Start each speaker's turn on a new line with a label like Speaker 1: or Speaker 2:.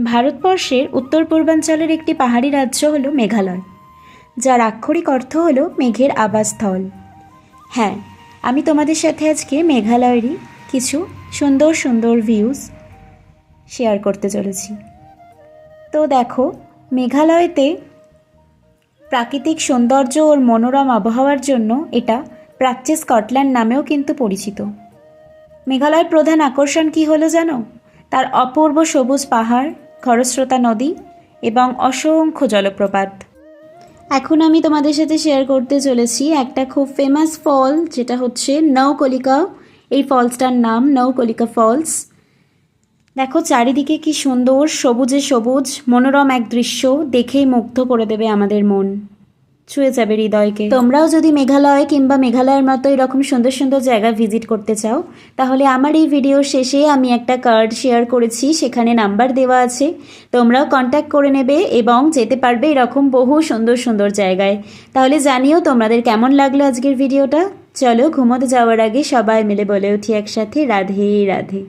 Speaker 1: ভারতবর্ষের উত্তর পূর্বাঞ্চলের একটি পাহাড়ি রাজ্য হলো মেঘালয়, যার আক্ষরিক অর্থ হলো মেঘের আবাসস্থল। হ্যাঁ, আমি তোমাদের সাথে আজকে মেঘালয়েরই কিছু সুন্দর সুন্দর ভিউজ শেয়ার করতে চলেছি। তো দেখো, মেঘালয়তে প্রাকৃতিক সৌন্দর্য ওর মনোরম আবহাওয়ার জন্য এটা প্রাচ্যে স্কটল্যান্ড নামেও কিন্তু পরিচিত। মেঘালয়ের প্রধান আকর্ষণ কী হলো জানো? তার অপূর্ব সবুজ পাহাড়, খরস্রোতা নদী এবং অসংখ্য জলপ্রপাত। এখন আমি তোমাদের সাথে শেয়ার করতে চলেছি একটা খুব ফেমাস ফল, যেটা হচ্ছে নৌকলিকা। এই ফলসটার নাম নৌকলিকা ফলস। দেখো চারিদিকে কি সুন্দর সবুজে সবুজ মনোরম এক দৃশ্য, দেখেই মুগ্ধ করে দেবে আমাদের মন, ছুঁয়ে যাবে হৃদয়কে। তোমরাও যদি মেঘালয় কিংবা মেঘালয়ের মতো এরকম সুন্দর সুন্দর জায়গা ভিজিট করতে চাও, তাহলে আমার এই ভিডিওর শেষে আমি একটা কার্ড শেয়ার করেছি, সেখানে নাম্বার দেওয়া আছে। তোমরাও কন্ট্যাক্ট করে নেবে এবং যেতে পারবে এরকম বহু সুন্দর সুন্দর জায়গায়। তাহলে জানিও তোমাদের কেমন লাগলো আজকের ভিডিওটা। চলো ঘুমোতে যাওয়ার আগে সবাই মিলে বলে উঠি একসাথে, রাধে রাধে।